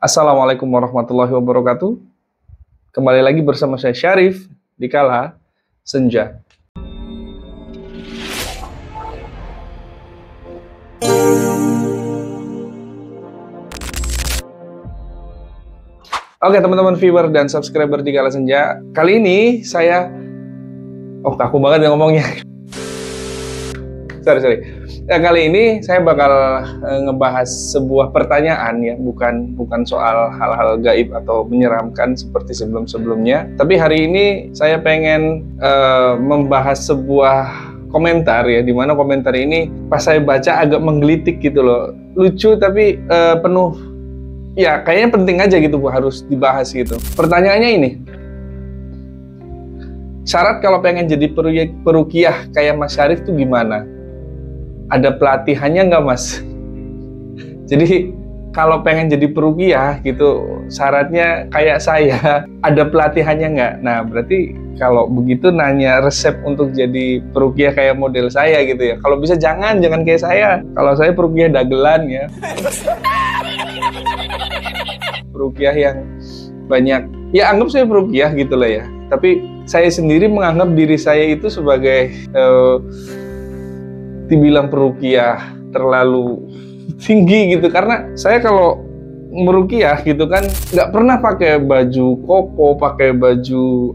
Assalamualaikum warahmatullahi wabarakatuh. Kembali lagi bersama saya Syarif di Kala Senja. Oke teman-teman viewer dan subscriber di Kala Senja, kali ini saya kaku banget ya ngomongnya. Sorry. Ya, kali ini saya bakal ngebahas sebuah pertanyaan ya, bukan soal hal-hal gaib atau menyeramkan seperti sebelum-sebelumnya. Tapi hari ini saya pengen membahas sebuah komentar ya, dimana komentar ini pas saya baca agak menggelitik gitu loh. Lucu tapi penuh, ya kayaknya penting aja gitu Bu, harus dibahas gitu. Pertanyaannya ini, syarat kalau pengen jadi peruqyah kayak Mas Syarif tuh gimana? Ada pelatihannya nggak Mas? Jadi kalau pengen jadi peruqyah gitu, syaratnya kayak saya, ada pelatihannya nggak? Nah berarti kalau begitu nanya resep untuk jadi peruqyah kayak model saya gitu ya. Kalau bisa jangan kayak saya. Kalau saya peruqyah dagelan ya. Peruqyah yang banyak, ya anggap saya peruqyah gitu lah ya. Tapi saya sendiri menganggap diri saya itu sebagai dibilang peruqyah terlalu tinggi gitu, karena saya kalau meruqyah gitu kan nggak pernah pakai baju koko, pakai baju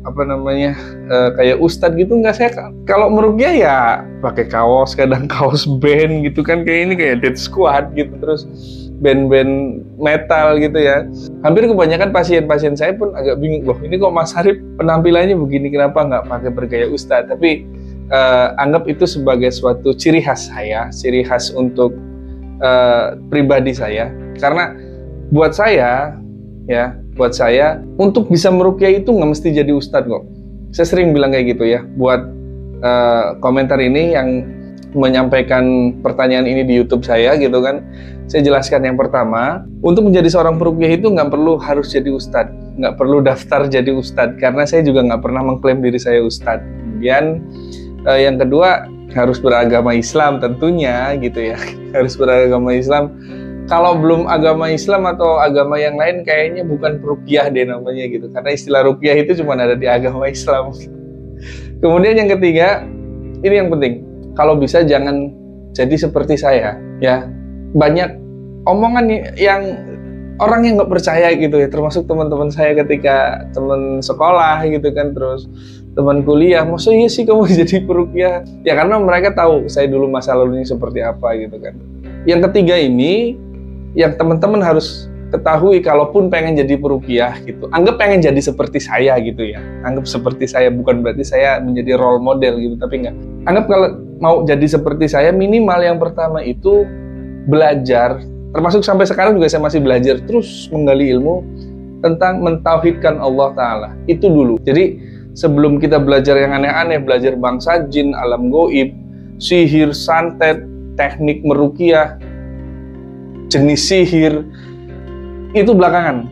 kayak ustadz gitu, nggak. Saya kalau meruqyah ya pakai kaos, kadang kaos band gitu kan, kayak ini kayak Dead Squad gitu, terus band-band metal gitu ya. Hampir kebanyakan pasien-pasien saya pun agak bingung, loh ini kok Mas Syarif penampilannya begini, kenapa nggak pakai bergaya ustadz? Tapi anggap itu sebagai suatu ciri khas saya, ciri khas untuk pribadi saya. Karena buat saya untuk bisa meruqyah itu nggak mesti jadi ustadz kok. Saya sering bilang kayak gitu ya. Buat komentar ini yang menyampaikan pertanyaan ini di YouTube saya gitu kan, saya jelaskan yang pertama, untuk menjadi seorang peruqyah itu nggak perlu harus jadi ustadz, nggak perlu daftar jadi ustadz, karena saya juga nggak pernah mengklaim diri saya ustadz. Kemudian yang kedua, harus beragama Islam tentunya gitu ya. Harus beragama Islam. Kalau belum agama Islam atau agama yang lain, kayaknya bukan peruqyah deh namanya gitu. Karena istilah ruqyah itu cuma ada di agama Islam. Kemudian yang ketiga, ini yang penting. Kalau bisa jangan jadi seperti saya ya. Banyak omongan yang orang yang nggak percaya gitu ya, termasuk teman-teman saya ketika teman sekolah gitu kan, terus teman kuliah, maksud iya sih kamu jadi peruqyah? Ya karena mereka tahu saya dulu masa lalunya seperti apa gitu kan. Yang ketiga ini, yang teman-teman harus ketahui, kalaupun pengen jadi peruqyah gitu, anggap pengen jadi seperti saya gitu ya. Anggap seperti saya, bukan berarti saya menjadi role model gitu, tapi enggak. Anggap kalau mau jadi seperti saya, minimal yang pertama itu belajar, termasuk sampai sekarang juga saya masih belajar terus menggali ilmu tentang mentauhidkan Allah Ta'ala. Itu dulu. Jadi sebelum kita belajar yang aneh-aneh, belajar bangsa jin, alam goib, sihir, santet, teknik meruqyah, jenis sihir, itu belakangan.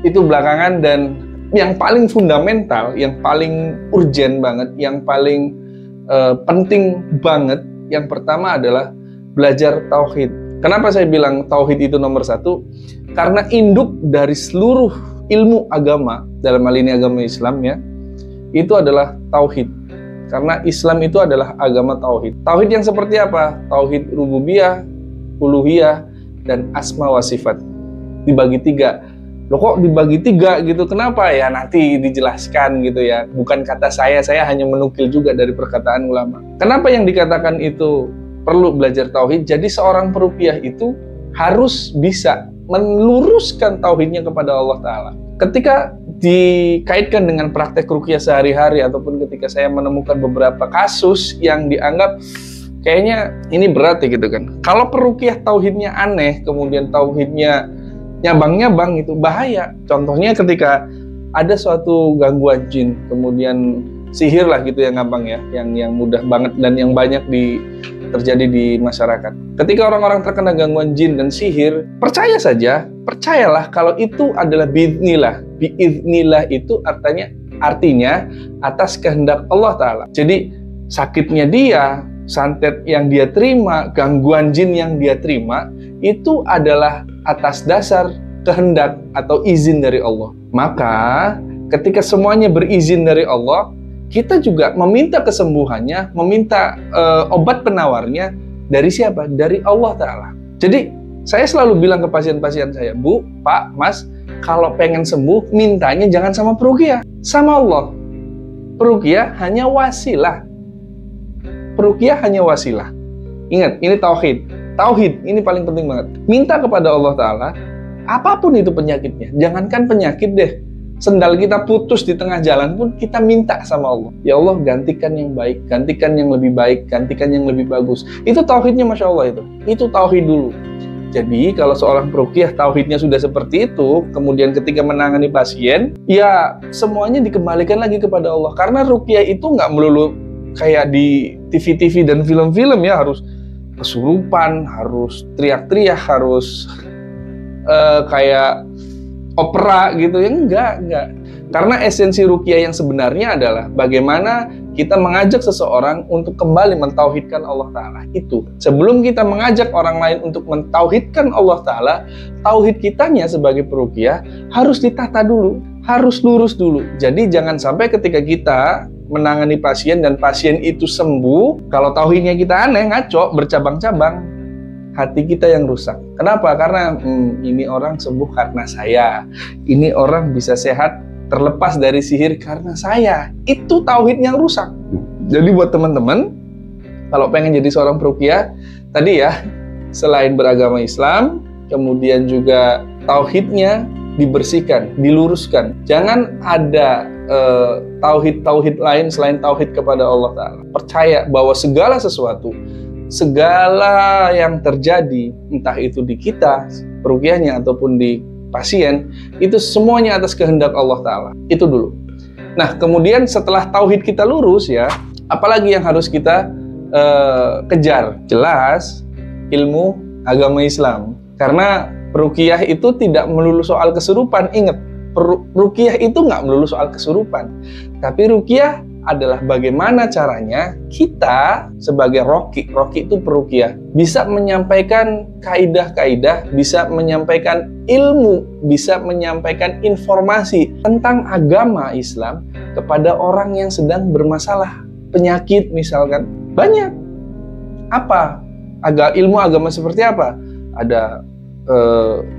Itu belakangan, dan yang paling fundamental, yang paling urgent banget, yang paling penting banget, yang pertama adalah belajar tauhid. Kenapa saya bilang tauhid itu nomor satu? Karena induk dari seluruh ilmu agama, dalam hal ini agama Islam ya, itu adalah tauhid. Karena Islam itu adalah agama tauhid. Tauhid yang seperti apa? Tauhid rububiyah, uluhiyah, dan asma wa sifat. Dibagi tiga. Loh kok dibagi tiga gitu? Kenapa ya? Nanti dijelaskan gitu ya. Bukan kata saya hanya menukil juga dari perkataan ulama. Kenapa yang dikatakan itu perlu belajar tauhid? Jadi seorang peruqyah itu harus bisa meluruskan tauhidnya kepada Allah Ta'ala. Ketika dikaitkan dengan praktek ruqyah sehari-hari, ataupun ketika saya menemukan beberapa kasus yang dianggap kayaknya ini berat ya gitu kan. Kalau peruqyah tauhidnya aneh, kemudian tauhidnya nyabang-nyabang, itu bahaya. Contohnya ketika ada suatu gangguan jin, kemudian sihir lah gitu yang gampang ya, yang mudah banget dan yang banyak terjadi di masyarakat. Ketika orang-orang terkena gangguan jin dan sihir, percayalah kalau itu adalah biiznillah. Biiznillah itu artinya atas kehendak Allah Ta'ala. Jadi sakitnya dia, santet yang dia terima, gangguan jin yang dia terima, itu adalah atas dasar kehendak atau izin dari Allah. Maka ketika semuanya berizin dari Allah, kita juga meminta kesembuhannya, meminta obat penawarnya dari siapa? Dari Allah Ta'ala. Jadi saya selalu bilang ke pasien-pasien saya, Bu, Pak, Mas, kalau pengen sembuh, mintanya jangan sama peruqyah, sama Allah. Peruqyah hanya wasilah. Peruqyah hanya wasilah. Ingat, ini tauhid. Tauhid, ini paling penting banget. Minta kepada Allah Ta'ala, apapun itu penyakitnya. Jangankan penyakit deh. Sendal kita putus di tengah jalan pun kita minta sama Allah. Ya Allah, gantikan yang baik, gantikan yang lebih baik, gantikan yang lebih bagus. Itu tauhidnya, Masya Allah itu. Itu tauhid dulu. Jadi kalau seorang peruqyah tauhidnya sudah seperti itu, kemudian ketika menangani pasien, ya semuanya dikembalikan lagi kepada Allah. Karena ruqyah itu nggak melulu kayak di TV-TV dan film-film ya, harus kesurupan, harus teriak-teriak, harus kayak opera gitu ya, enggak. Karena esensi ruqyah yang sebenarnya adalah bagaimana kita mengajak seseorang untuk kembali mentauhidkan Allah Ta'ala. Itu sebelum kita mengajak orang lain untuk mentauhidkan Allah Ta'ala, tauhid kitanya sebagai peruqyah harus ditata dulu, harus lurus dulu. Jadi jangan sampai ketika kita menangani pasien dan pasien itu sembuh, kalau tauhidnya kita aneh, ngaco, bercabang-cabang, hati kita yang rusak. Kenapa? Karena ini orang sembuh karena saya, ini orang bisa sehat terlepas dari sihir karena saya. Itu tauhid yang rusak. Jadi buat teman-teman, kalau pengen jadi seorang peruqyah, tadi ya, selain beragama Islam, kemudian juga tauhidnya dibersihkan, diluruskan. Jangan ada tauhid-tauhid lain selain tauhid kepada Allah Ta'ala. Percaya bahwa segala sesuatu, segala yang terjadi, entah itu di kita, peruqyahnya, ataupun di pasien, itu semuanya atas kehendak Allah Ta'ala. Itu dulu. Nah, kemudian setelah tauhid kita lurus ya, apalagi yang harus kita kejar? Jelas, ilmu agama Islam. Karena ruqyah itu tidak melulu soal kesurupan. Ingat, ruqyah itu nggak melulu soal kesurupan. Tapi ruqyah adalah bagaimana caranya kita sebagai roki itu peruqyah, bisa menyampaikan kaidah-kaidah, bisa menyampaikan ilmu, bisa menyampaikan informasi tentang agama Islam kepada orang yang sedang bermasalah penyakit misalkan. Banyak. Apa? Ilmu agama seperti apa? Ada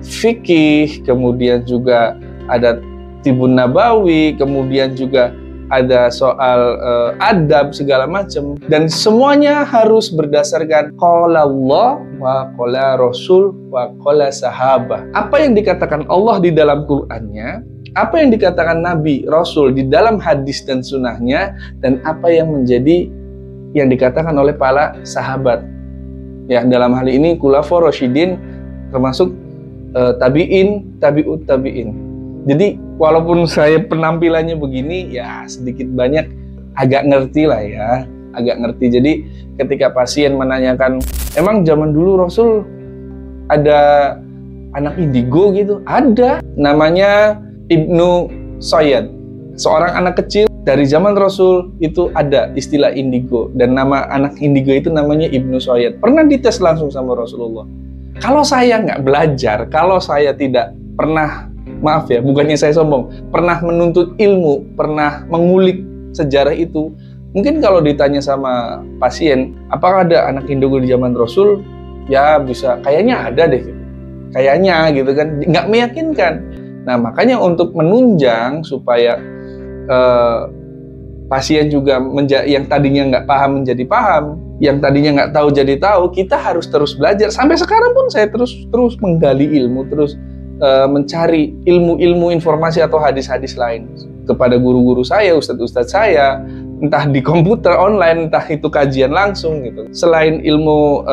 fikih, kemudian juga ada Tibun Nabawi, kemudian juga ada soal adab segala macam, dan semuanya harus berdasarkan qala Allah wa qala Rasul wa qala sahabah. Apa yang dikatakan Allah di dalam Qur'annya, apa yang dikatakan Nabi Rasul di dalam hadis dan sunnahnya, dan apa yang menjadi yang dikatakan oleh para sahabat. Ya, dalam hal ini khulafaur rasyidin, termasuk tabi'in, tabi'ut tabi'in. Jadi walaupun saya penampilannya begini, ya sedikit banyak agak ngerti lah ya, agak ngerti. Jadi ketika pasien menanyakan, emang zaman dulu Rasul ada anak indigo gitu? Ada, namanya Ibnu Sayyad, seorang anak kecil dari zaman Rasul itu ada istilah indigo, dan nama anak indigo itu namanya Ibnu Sayyad. Pernah dites langsung sama Rasulullah. Kalau saya nggak belajar, kalau saya tidak pernah, maaf ya, bukannya saya sombong, pernah menuntut ilmu, pernah mengulik sejarah itu, mungkin kalau ditanya sama pasien, apakah ada anak indigo di zaman Rasul? Ya bisa, kayaknya ada deh, kayaknya gitu kan, nggak meyakinkan. Nah makanya untuk menunjang supaya pasien juga yang tadinya nggak paham menjadi paham, yang tadinya nggak tahu jadi tahu, kita harus terus belajar. Sampai sekarang pun saya terus menggali ilmu, terus mencari ilmu-ilmu informasi atau hadis-hadis lain kepada guru-guru saya, ustadz-ustadz saya, entah di komputer online, entah itu kajian langsung gitu. Selain ilmu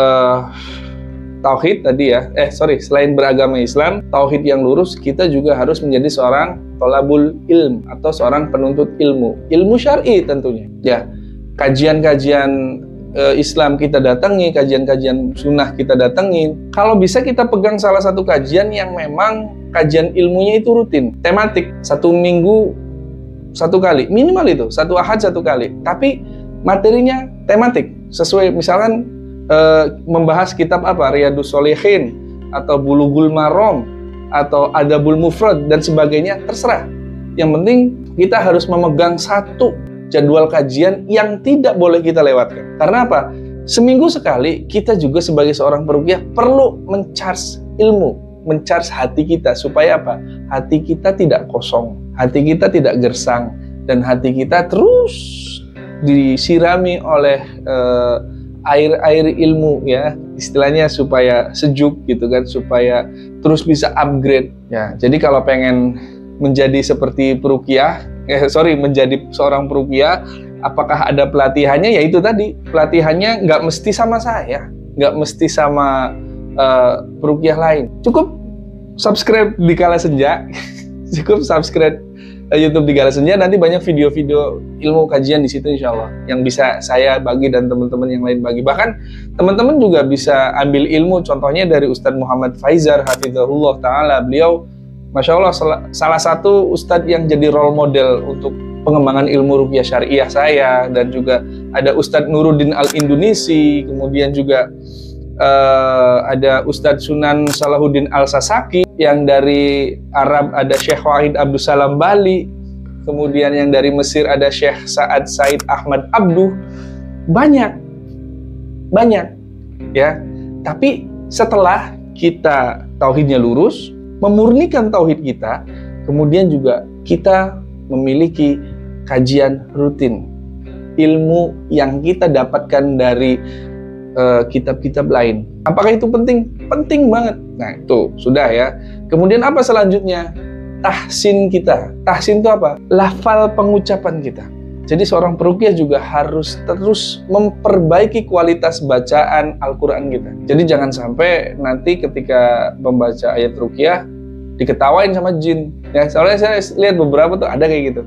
tauhid tadi ya, selain beragama Islam, tauhid yang lurus, kita juga harus menjadi seorang thalabul ilm atau seorang penuntut ilmu syar'i tentunya. Ya, kajian-kajian Islam kita datangi, kajian-kajian sunnah kita datengin. Kalau bisa kita pegang salah satu kajian yang memang kajian ilmunya itu rutin, tematik, 1 minggu 1 kali, minimal itu, 1 ahad 1 kali. Tapi materinya tematik, sesuai misalkan membahas kitab apa, Riyadhus Shalihin atau Bulughul Maram atau adabul mufrad dan sebagainya, terserah. Yang penting kita harus memegang satu jadwal kajian yang tidak boleh kita lewatkan. Karena apa? Seminggu sekali kita juga sebagai seorang peruqyah perlu men-charge ilmu, men-charge hati kita, supaya apa? Hati kita tidak kosong, hati kita tidak gersang, dan hati kita terus disirami oleh air ilmu, ya istilahnya, supaya sejuk gitu kan, supaya terus bisa upgrade ya. Jadi kalau pengen menjadi seperti peruqyah, menjadi seorang peruqyah, apakah ada pelatihannya? Ya itu tadi, pelatihannya nggak mesti sama saya, nggak mesti sama peruqyah lain. Cukup subscribe di Kala Senja, cukup subscribe YouTube di Kala Senja, nanti banyak video-video ilmu kajian di situ insya Allah yang bisa saya bagi dan teman-teman yang lain bagi. Bahkan teman-teman juga bisa ambil ilmu, contohnya dari Ustadz Muhammad Faizar hafizahullah ta'ala. Beliau Masya Allah salah satu Ustadz yang jadi role model untuk pengembangan ilmu ruqyah syariah saya, dan juga ada Ustadz Nuruddin Al-Indonesi, kemudian juga ada Ustadz Sunan Salahuddin Al-Sasaki, yang dari Arab ada Syekh Wahid Abdus Salam Bali, kemudian yang dari Mesir ada Syekh Sa'ad Said Ahmad Abduh. Banyak ya. Tapi setelah kita tauhidnya lurus, memurnikan tauhid kita, kemudian juga kita memiliki kajian rutin, ilmu yang kita dapatkan dari kitab-kitab lain. Apakah itu penting? Penting banget. Nah itu sudah ya. Kemudian apa selanjutnya? Tahsin kita. Tahsin itu apa? Lafal pengucapan kita. Jadi seorang peruqyah juga harus terus memperbaiki kualitas bacaan Al-Quran kita. Jadi jangan sampai nanti ketika membaca ayat ruqyah diketawain sama jin. Ya, soalnya saya lihat beberapa tuh ada kayak gitu.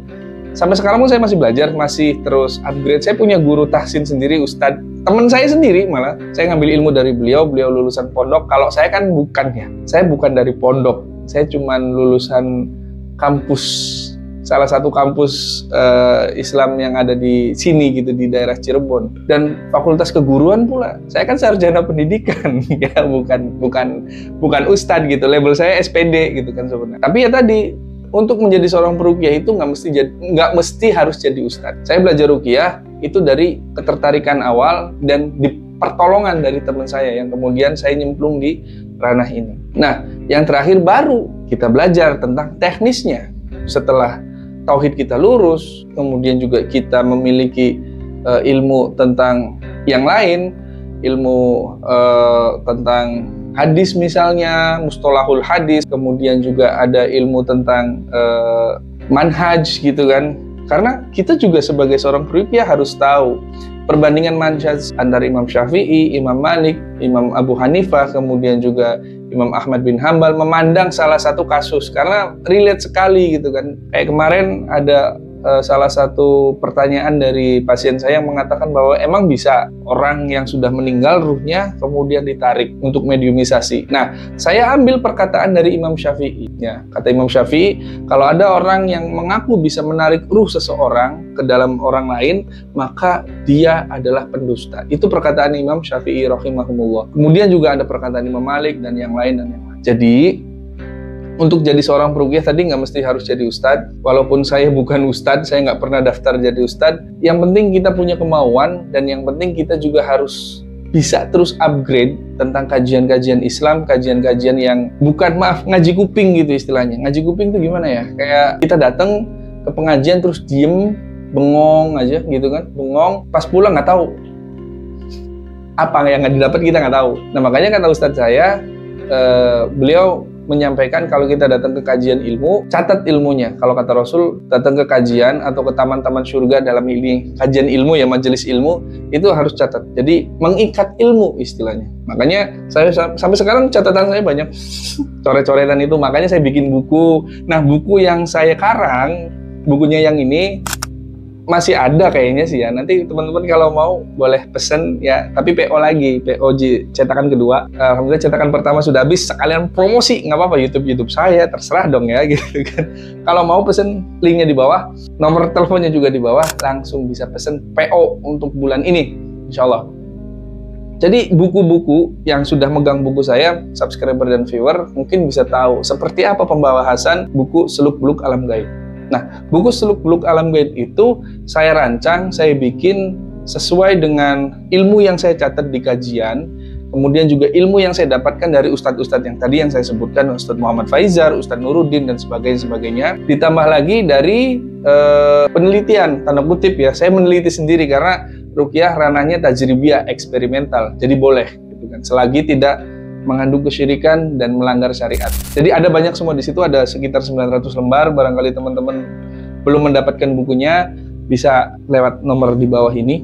Sampai sekarang pun saya masih belajar, masih terus upgrade. Saya punya guru tahsin sendiri, Ustadz. Teman saya sendiri malah. Saya ngambil ilmu dari beliau lulusan pondok. Kalau saya kan bukan ya. Saya bukan dari pondok. Saya cuman lulusan kampus, salah satu kampus Islam yang ada di sini gitu, di daerah Cirebon. Dan fakultas keguruan pula. Saya kan sarjana pendidikan, ya bukan Ustadz gitu. Label saya SPD gitu kan sebenarnya. Tapi ya tadi, untuk menjadi seorang peruqyah itu nggak mesti harus jadi ustadz. Saya belajar ruqyah itu dari ketertarikan awal dan di pertolongan dari teman saya yang kemudian saya nyemplung di ranah ini. Nah, yang terakhir baru kita belajar tentang teknisnya. Setelah tauhid kita lurus, kemudian juga kita memiliki ilmu tentang yang lain, ilmu tentang hadis misalnya, mustalahul hadis, kemudian juga ada ilmu tentang manhaj gitu kan. Karena kita juga sebagai seorang peruqyah harus tahu perbandingan manhaj antara Imam Syafi'i, Imam Malik, Imam Abu Hanifah, kemudian juga Imam Ahmad bin Hambal, memandang salah satu kasus karena relate sekali gitu kan. Kayak kemarin ada salah satu pertanyaan dari pasien saya yang mengatakan bahwa emang bisa orang yang sudah meninggal ruhnya kemudian ditarik untuk mediumisasi. Nah, saya ambil perkataan dari Imam Syafi'i. Ya, kata Imam Syafi'i, kalau ada orang yang mengaku bisa menarik ruh seseorang ke dalam orang lain, maka dia adalah pendusta. Itu perkataan Imam Syafi'i rahimahumullah. Kemudian juga ada perkataan Imam Malik dan yang lain. Jadi untuk jadi seorang peruqyah tadi nggak mesti harus jadi ustadz. Walaupun saya bukan ustadz, saya nggak pernah daftar jadi ustadz. Yang penting kita punya kemauan, dan yang penting kita juga harus bisa terus upgrade tentang kajian-kajian Islam, kajian-kajian yang bukan, ngaji kuping gitu istilahnya. Ngaji kuping itu gimana ya? Kayak kita datang ke pengajian terus diem, bengong aja gitu kan, bengong. Pas pulang nggak tahu apa yang nggak didapat, kita nggak tahu. Nah makanya kata ustadz saya, beliau menyampaikan kalau kita datang ke kajian ilmu, catat ilmunya. Kalau kata Rasul, datang ke kajian atau ke taman-taman surga dalam ini kajian ilmu ya, majelis ilmu, itu harus catat. Jadi mengikat ilmu istilahnya. Makanya saya sampai sekarang catatan saya banyak coret-coretan itu. Makanya saya bikin buku. Nah, buku yang saya karang, bukunya yang ini masih ada kayaknya sih ya. Nanti teman-teman kalau mau boleh pesen ya, tapi PO lagi, POJ cetakan kedua. Alhamdulillah cetakan pertama sudah habis, sekalian promosi, nggak apa-apa, YouTube saya, terserah dong ya gitu kan. Kalau mau pesen, linknya di bawah, nomor teleponnya juga di bawah, langsung bisa pesen PO untuk bulan ini, insya Allah. Jadi buku-buku yang sudah megang buku saya, subscriber dan viewer, mungkin bisa tahu seperti apa pembahasan buku Seluk-Beluk Alam Gaib. Nah, buku Seluk-Beluk Alam Gaib itu saya rancang, saya bikin sesuai dengan ilmu yang saya catat di kajian, kemudian juga ilmu yang saya dapatkan dari ustadz-ustadz yang tadi yang saya sebutkan, Ustadz Muhammad Faizar, Ustadz Nuruddin, dan sebagainya. Ditambah lagi dari penelitian, tanda kutip ya, saya meneliti sendiri karena ruqyah ranahnya tajribiyah, eksperimental, jadi boleh gitu kan, selagi tidak mengandung kesyirikan dan melanggar syariat. Jadi ada banyak semua di situ, ada sekitar 900 lembar. Barangkali teman-teman belum mendapatkan bukunya, bisa lewat nomor di bawah ini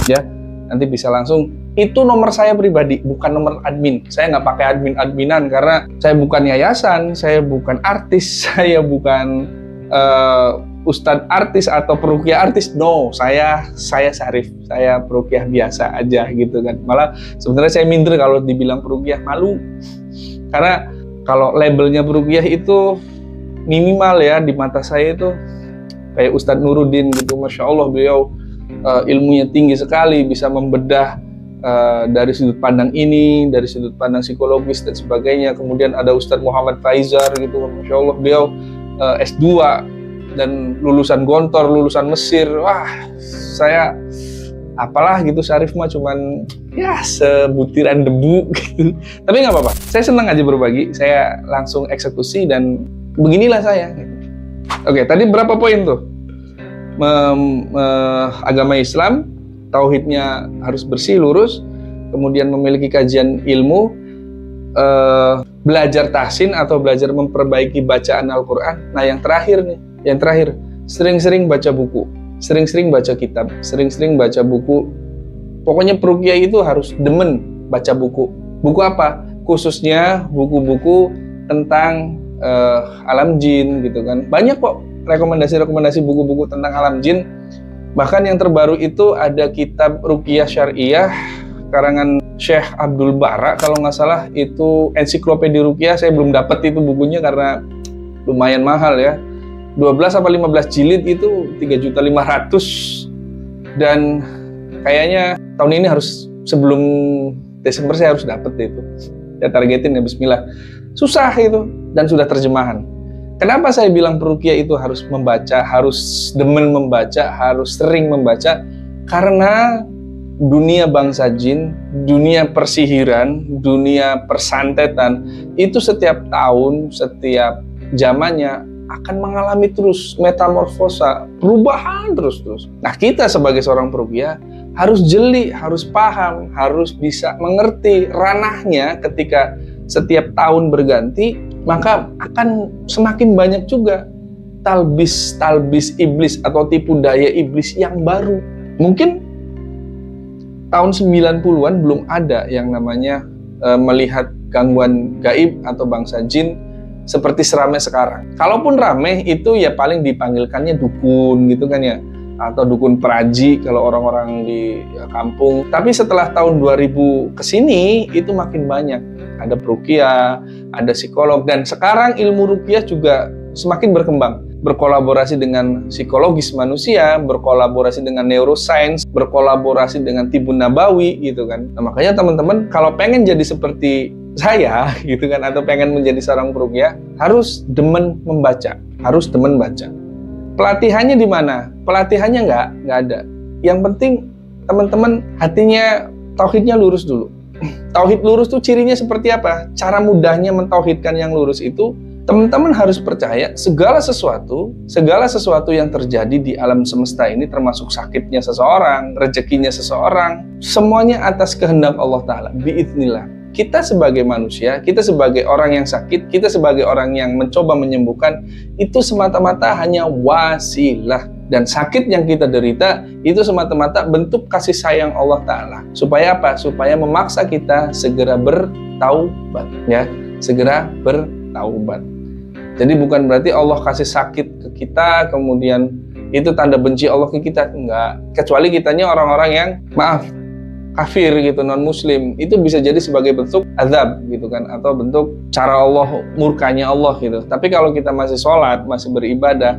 ya, nanti bisa langsung. Itu nomor saya pribadi, bukan nomor admin. Saya nggak pakai adminan karena saya bukan yayasan, saya bukan artis, saya bukan ustadz artis atau peruqyah artis. No, saya Syarif, saya peruqyah biasa aja gitu kan. Malah sebenarnya saya minder kalau dibilang peruqyah, malu. Karena kalau labelnya peruqyah itu minimal ya di mata saya itu kayak Ustadz Nuruddin gitu, Masya Allah beliau ilmunya tinggi sekali, bisa membedah dari sudut pandang ini, dari sudut pandang psikologis dan sebagainya. Kemudian ada Ustadz Muhammad Faizar gitu, Masya Allah beliau S2 dan lulusan Gontor, lulusan Mesir. Wah, saya apalah gitu, Syarif mah cuman ya sebutiran debu gitu. Tapi nggak apa-apa, saya senang aja berbagi, saya langsung eksekusi dan beginilah saya gitu. Oke, tadi berapa poin tuh? Agama Islam, tauhidnya harus bersih, lurus, kemudian memiliki kajian ilmu, belajar tahsin atau belajar memperbaiki bacaan Al-Quran. Nah yang terakhir nih, sering-sering baca buku, sering-sering baca kitab, sering-sering baca buku. Pokoknya peruqyah itu harus demen baca buku. Buku apa? Khususnya buku-buku tentang alam jin gitu kan. Banyak kok rekomendasi-rekomendasi buku-buku tentang alam jin. Bahkan yang terbaru itu ada kitab Ruqyah Syariah karangan Syekh Abdul Bara kalau nggak salah, itu ensiklopedia Ruqyah. Saya belum dapat itu bukunya karena lumayan mahal ya. 12 apa 15 jilid itu 3.500.000, dan kayaknya tahun ini harus sebelum Desember saya harus dapat itu. Ya targetin ya, bismillah. Susah itu dan sudah terjemahan. Kenapa saya bilang peruqyah itu harus membaca, harus demen membaca, harus sering membaca? Karena dunia bangsa jin, dunia persihiran, dunia persantetan itu setiap tahun, setiap zamannya akan mengalami terus metamorfosa, perubahan terus. Nah, kita sebagai seorang peruqyah harus jeli, harus paham, harus bisa mengerti ranahnya. Ketika setiap tahun berganti, maka akan semakin banyak juga talbis iblis atau tipu daya iblis yang baru. Mungkin tahun 90-an belum ada yang namanya melihat gangguan gaib atau bangsa jin seperti seramai sekarang. Kalaupun ramai itu ya paling dipanggilkannya dukun gitu kan ya, atau dukun peraji kalau orang-orang di kampung. Tapi setelah tahun 2000 kesini itu makin banyak. Ada peruqyah, ada psikolog, dan sekarang ilmu ruqyah juga semakin berkembang. Berkolaborasi dengan psikologis manusia, berkolaborasi dengan neuroscience, berkolaborasi dengan tibun nabawi gitu kan. Nah, makanya teman-teman kalau pengen jadi seperti saya gitu kan, atau pengen menjadi seorang peruqyah, harus demen membaca, harus demen baca. Pelatihannya di mana? Pelatihannya nggak ada. Yang penting teman-teman hatinya, tauhidnya lurus dulu. Tauhid lurus tuh cirinya seperti apa? Cara mudahnya mentauhidkan yang lurus itu, teman-teman harus percaya segala sesuatu yang terjadi di alam semesta ini, termasuk sakitnya seseorang, rezekinya seseorang, semuanya atas kehendak Allah Ta'ala, biiznillah. Kita sebagai manusia, kita sebagai orang yang sakit, kita sebagai orang yang mencoba menyembuhkan, itu semata-mata hanya wasilah. Dan sakit yang kita derita itu semata-mata bentuk kasih sayang Allah Ta'ala. Supaya apa? Supaya memaksa kita segera bertaubat, ya, segera bertaubat. Jadi bukan berarti Allah kasih sakit ke kita kemudian itu tanda benci Allah ke kita, enggak. Kecuali kitanya orang-orang yang maaf kafir gitu, non muslim, itu bisa jadi sebagai bentuk azab gitu kan, atau bentuk cara Allah, murkanya Allah gitu. Tapi kalau kita masih sholat, masih beribadah,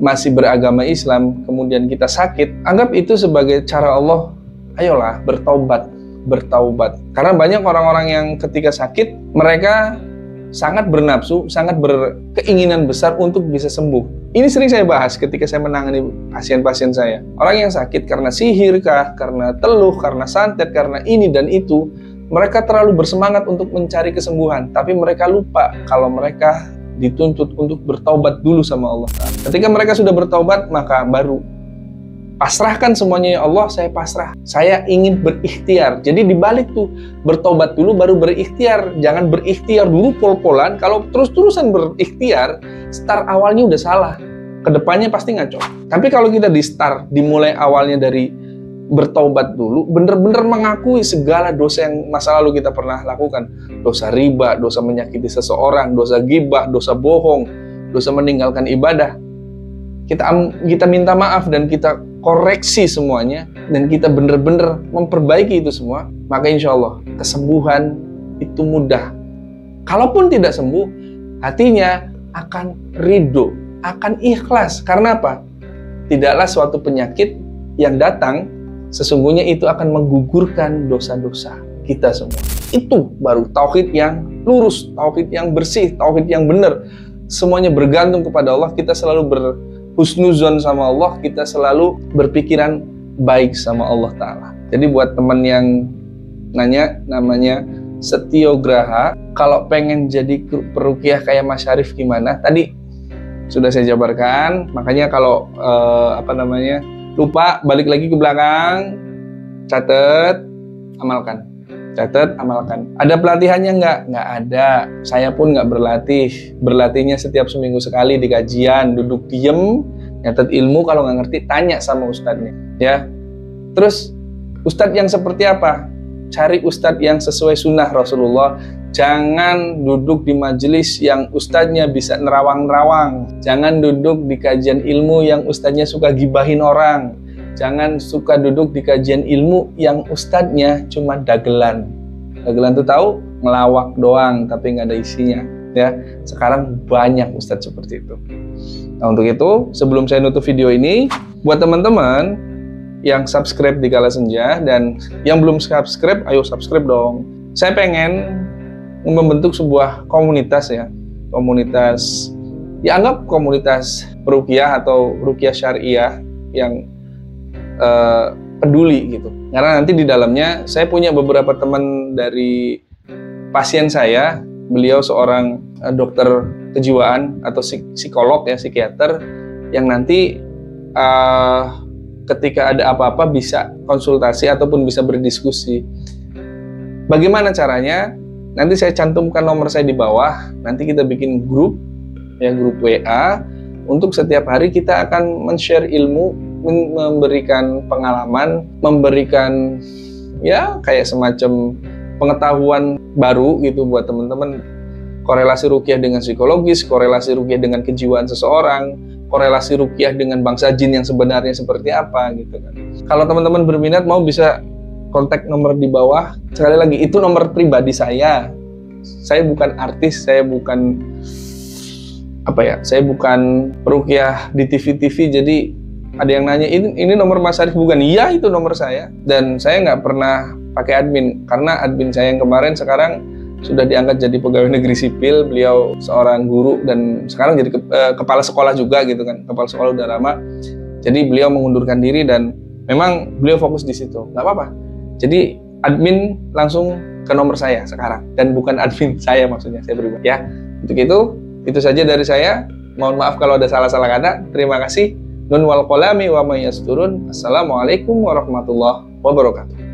masih beragama Islam, kemudian kita sakit, anggap itu sebagai cara Allah, ayolah bertobat, bertaubat. Karena banyak orang-orang yang ketika sakit, mereka sangat bernafsu, sangat berkeinginan besar untuk bisa sembuh. Ini sering saya bahas ketika saya menangani pasien-pasien saya. Orang yang sakit karena sihir kah, karena teluh, karena santet, karena ini dan itu, mereka terlalu bersemangat untuk mencari kesembuhan, tapi mereka lupa kalau mereka dituntut untuk bertaubat dulu sama Allah. Ketika mereka sudah bertaubat, maka baru pasrahkan semuanya, ya Allah, saya pasrah. Saya ingin berikhtiar. Jadi dibalik tuh, bertobat dulu baru berikhtiar. Jangan berikhtiar dulu pol-polan. Kalau terus-terusan berikhtiar, start awalnya udah salah. Kedepannya pasti ngaco. Tapi kalau kita dimulai awalnya dari bertobat dulu, bener-bener mengakui segala dosa yang masa lalu kita pernah lakukan. Dosa riba, dosa menyakiti seseorang, dosa gibah, dosa bohong, dosa meninggalkan ibadah. Kita minta maaf dan kita koreksi semuanya, dan kita benar-benar memperbaiki itu semua, maka insya Allah kesembuhan itu mudah. Kalaupun tidak sembuh, hatinya akan ridho, akan ikhlas. Karena apa? Tidaklah suatu penyakit yang datang sesungguhnya itu akan menggugurkan dosa-dosa kita semua. Itu baru tauhid yang lurus, tauhid yang bersih, tauhid yang benar. Semuanya bergantung kepada Allah. Kita selalu husnuzon sama Allah, kita selalu berpikiran baik sama Allah Ta'ala. Jadi buat teman yang nanya, namanya Setio Graha, kalau pengen jadi peruqyah kayak Mas Syarif gimana? Tadi sudah saya jabarkan, makanya kalau lupa, balik lagi ke belakang, catat, amalkan. Catat, amalkan. Ada pelatihannya nggak? Nggak ada. Saya pun nggak berlatih. Berlatihnya setiap seminggu sekali di kajian. Duduk diem, nyatet ilmu. Kalau nggak ngerti, tanya sama ustadznya. Ya. Terus, ustadz yang seperti apa? Cari ustadz yang sesuai sunnah Rasulullah. Jangan duduk di majelis yang ustadznya bisa nerawang-nerawang. Jangan duduk di kajian ilmu yang ustadznya suka gibahin orang. Jangan suka duduk di kajian ilmu yang ustadznya cuma dagelan. Dagelan tuh tahu? Ngelawak doang, tapi nggak ada isinya. Ya, sekarang banyak ustadz seperti itu. Nah, untuk itu, sebelum saya nutup video ini, buat teman-teman yang subscribe di Kala Senja dan yang belum subscribe, ayo subscribe dong. Saya pengen membentuk sebuah komunitas, ya, komunitas, ya anggap komunitas peruqyah atau ruqyah syariah yang peduli gitu. Karena nanti di dalamnya saya punya beberapa teman dari pasien saya. Beliau seorang dokter kejiwaan atau psikolog, ya, psikiater, yang nanti ketika ada apa-apa bisa konsultasi ataupun bisa berdiskusi. Bagaimana caranya? Nanti saya cantumkan nomor saya di bawah. Nanti kita bikin grup, ya, grup WA. Untuk setiap hari kita akan men-share ilmu, memberikan pengalaman, memberikan, ya, kayak semacam pengetahuan baru gitu buat teman-teman. Korelasi ruqyah dengan psikologis, korelasi ruqyah dengan kejiwaan seseorang, korelasi ruqyah dengan bangsa jin yang sebenarnya seperti apa gitu kan. Kalau teman-teman berminat, mau bisa kontak nomor di bawah. Sekali lagi, itu nomor pribadi saya. Saya bukan artis, saya bukan saya bukan peruqyah di TV-TV. Jadi ada yang nanya, ini nomor Mas Syarif bukan? Iya, itu nomor saya. Dan saya nggak pernah pakai admin, karena admin saya yang kemarin sekarang sudah diangkat jadi pegawai negeri sipil. Beliau seorang guru dan sekarang jadi kepala sekolah juga gitu kan, kepala sekolah udah lama. Jadi beliau mengundurkan diri dan memang beliau fokus di situ. Nggak apa-apa. Jadi admin langsung ke nomor saya sekarang, dan bukan admin saya, maksudnya saya berubah. Ya, untuk itu saja dari saya. Mohon maaf kalau ada salah-salah kata. Terima kasih. Nun wal qalami wa may yasturun. Assalamualaikum warahmatullahi wabarakatuh.